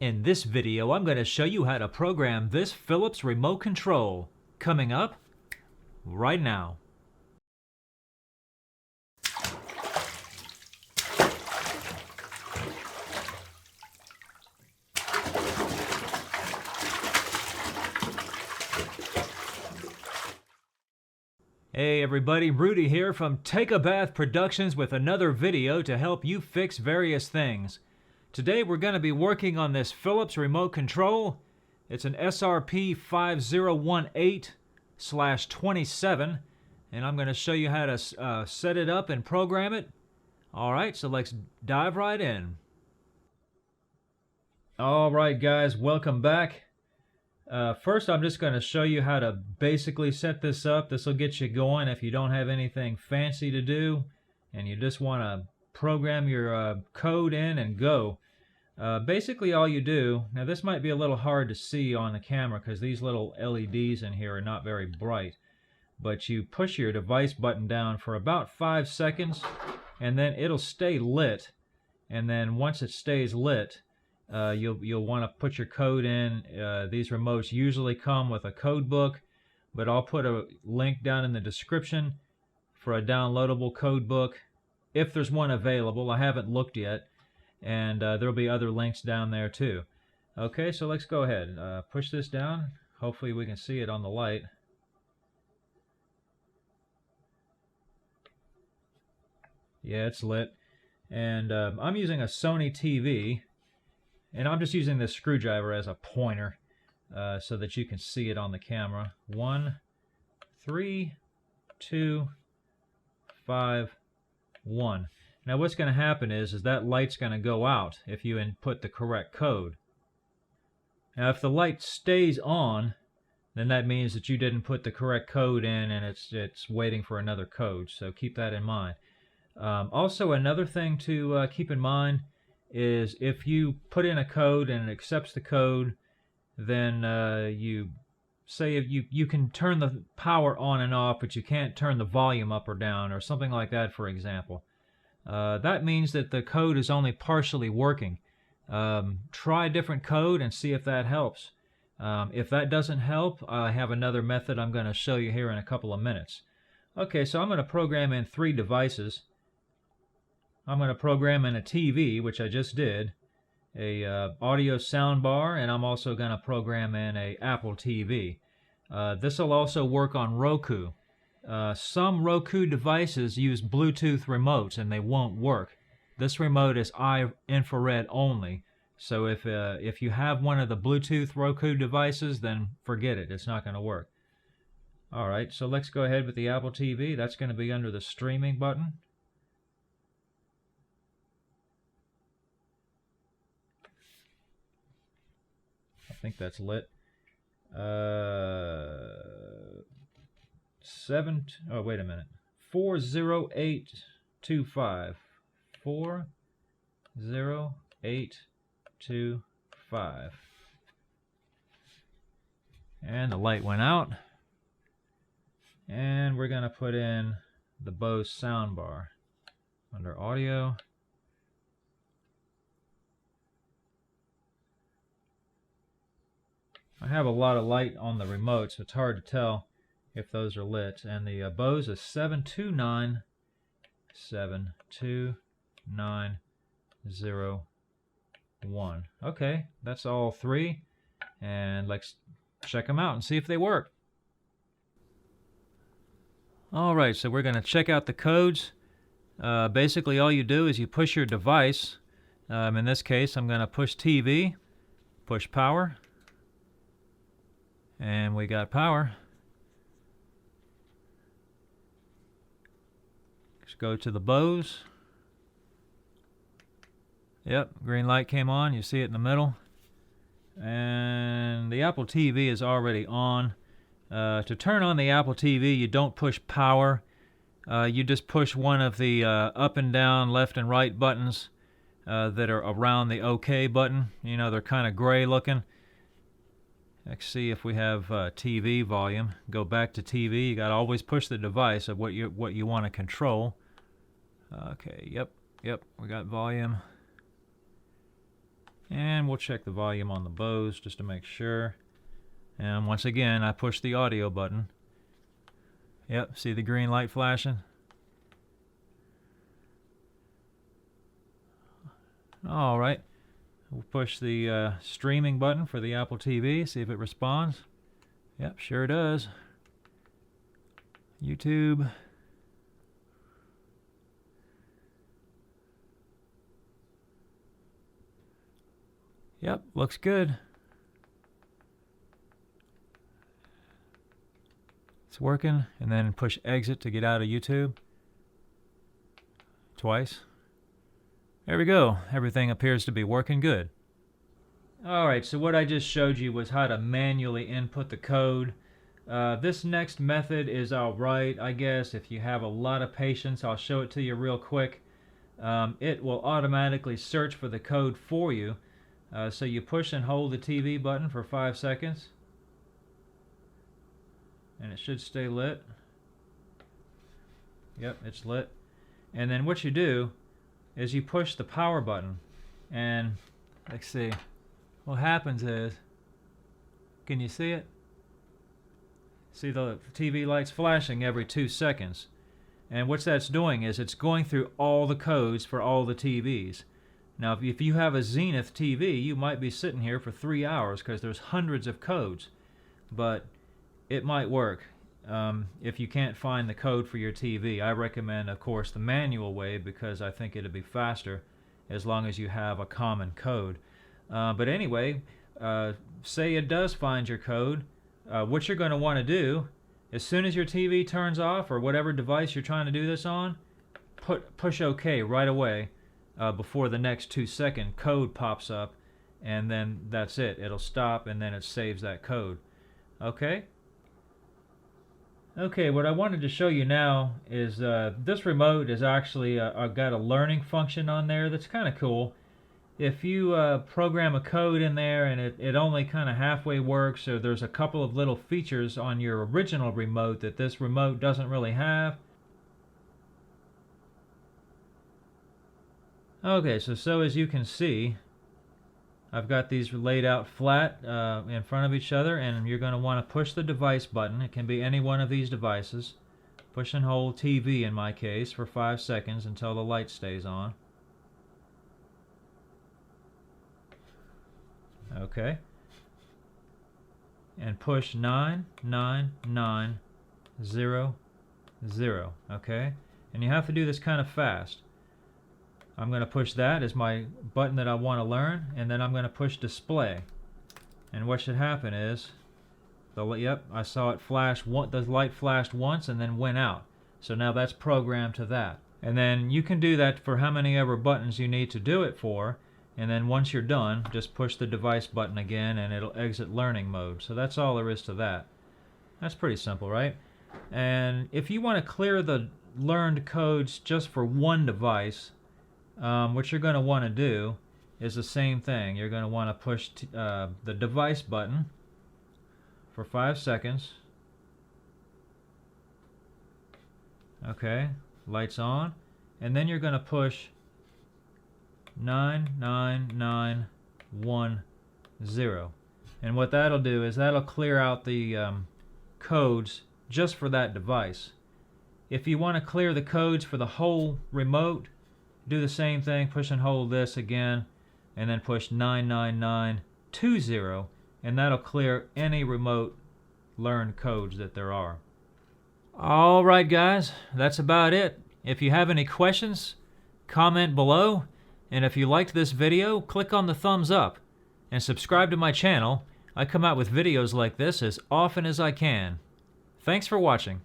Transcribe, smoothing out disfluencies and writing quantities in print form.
In this video, I'm going to show you how to program this Phillips remote control. Coming up right now. Hey everybody, Rudy here from Take a Bath Productions with another video to help you fix various things. Today we're going to be working on this Phillips remote control. It's an SRP 5018/27, and I'm going to show you how to set it up and program it. Alright, so let's dive right in. Alright guys, welcome back. First I'm just going to show you how to basically set this up. This will get you going if you don't have anything fancy to do and you just want to program your code in and go. Basically all you do, now this might be a little hard to see on the camera because these little LEDs in here are not very bright, but you push your device button down for about 5 seconds and then it'll stay lit, and then once it stays lit, you'll want to put your code in. These remotes usually come with a code book, but I'll put a link down in the description for a downloadable code book if there's one available. I haven't looked yet, and there'll be other links down there too. Okay, so let's go ahead and push this down. Hopefully we can see it on the light. Yeah, it's lit, and I'm using a Sony TV. And I'm just using this screwdriver as a pointer so that you can see it on the camera. 1, 3, 2, 5, 1. Now what's going to happen is that light's going to go out if you input the correct code. Now if the light stays on, then that means that you didn't put the correct code in and it's waiting for another code. So keep that in mind. Also another thing to keep in mind is if you put in a code and it accepts the code, then you say you can turn the power on and off, but you can't turn the volume up or down or something like that, for example. That means that the code is only partially working. Try a different code and see if that helps. If that doesn't help, I have another method I'm going to show you here in a couple of minutes. Okay, so I'm going to program in 3 devices. I'm going to program in a TV, which I just did, a audio soundbar, and I'm also going to program in a Apple TV. This will also work on Roku. Some Roku devices use Bluetooth remotes and they won't work. This remote is infrared only, so if you have one of the Bluetooth Roku devices, then forget it, it's not going to work. Alright, so let's go ahead with the Apple TV. That's going to be under the streaming button. I think that's lit. 40825. 40825. And the light went out. And we're going to put in the Bose soundbar under audio. I have a lot of light on the remote, so it's hard to tell if those are lit. And the Bose is 729-72901. Okay, that's all 3. And let's check them out and see if they work. Alright, so we're going to check out the codes. Basically all you do is you push your device. In this case, I'm going to push TV, push power. And we got power. Let's go to the Bose. Yep, green light came on. You see it in the middle. And the Apple TV is already on. To turn on the Apple TV, you don't push power. You just push one of the up and down, left and right buttons that are around the OK button. You know, they're kind of gray looking. Let's see if we have TV volume. Go back to TV. You got to always push the device of what you want to control. Okay, yep, we got volume. And we'll check the volume on the Bose just to make sure. And once again, I push the audio button. Yep, see the green light flashing? All right, we'll push the streaming button for the Apple TV, see if it responds. Yep, sure does. YouTube. Yep, looks good. It's working, and then push exit to get out of YouTube. Twice. There we go. Everything appears to be working good. Alright, so what I just showed you was how to manually input the code. This next method is alright, I guess. If you have a lot of patience, I'll show it to you real quick. It will automatically search for the code for you. So you push and hold the TV button for 5 seconds. And it should stay lit. Yep, it's lit. And then what you do is you push the power button. And let's see. What happens is, can you see it? See the TV lights flashing every 2 seconds. And what that's doing is it's going through all the codes for all the TVs. Now, if you have a Zenith TV, you might be sitting here for 3 hours because there's hundreds of codes. But it might work if you can't find the code for your TV. I recommend, of course, the manual way because I think it'll be faster as long as you have a common code. But anyway, say it does find your code. What you're going to want to do, as soon as your TV turns off or whatever device you're trying to do this on, push OK right away. Before the next 2-second code pops up, and then that's it. It'll stop, and then it saves that code. Okay? Okay, what I wanted to show you now is this remote is actually got a learning function on there that's kind of cool. If you program a code in there and it only kind of halfway works, or there's a couple of little features on your original remote that this remote doesn't really have. Okay, so as you can see, I've got these laid out flat in front of each other, and you're going to want to push the device button. It can be any one of these devices. Push and hold TV in my case for 5 seconds until the light stays on. Okay. And push 99900. Okay? And you have to do this kind of fast. I'm going to push that as my button that I want to learn, and then I'm going to push display. And what should happen is, yep, I saw it flash, the light flashed once and then went out. So now that's programmed to that. And then you can do that for how many ever buttons you need to do it for, and then once you're done, just push the device button again and it'll exit learning mode. So that's all there is to that. That's pretty simple, right? And if you want to clear the learned codes just for one device, what you're going to want to do is the same thing. You're going to want to push the device button for 5 seconds. Okay, lights on. And then you're going to push 99910. And what that'll do is that'll clear out the codes just for that device. If you want to clear the codes for the whole remote, do the same thing, push and hold this again, and then push 99920, and that'll clear any remote learned codes that there are. Alright guys, that's about it. If you have any questions, comment below, and if you liked this video, click on the thumbs up, and subscribe to my channel. I come out with videos like this as often as I can. Thanks for watching.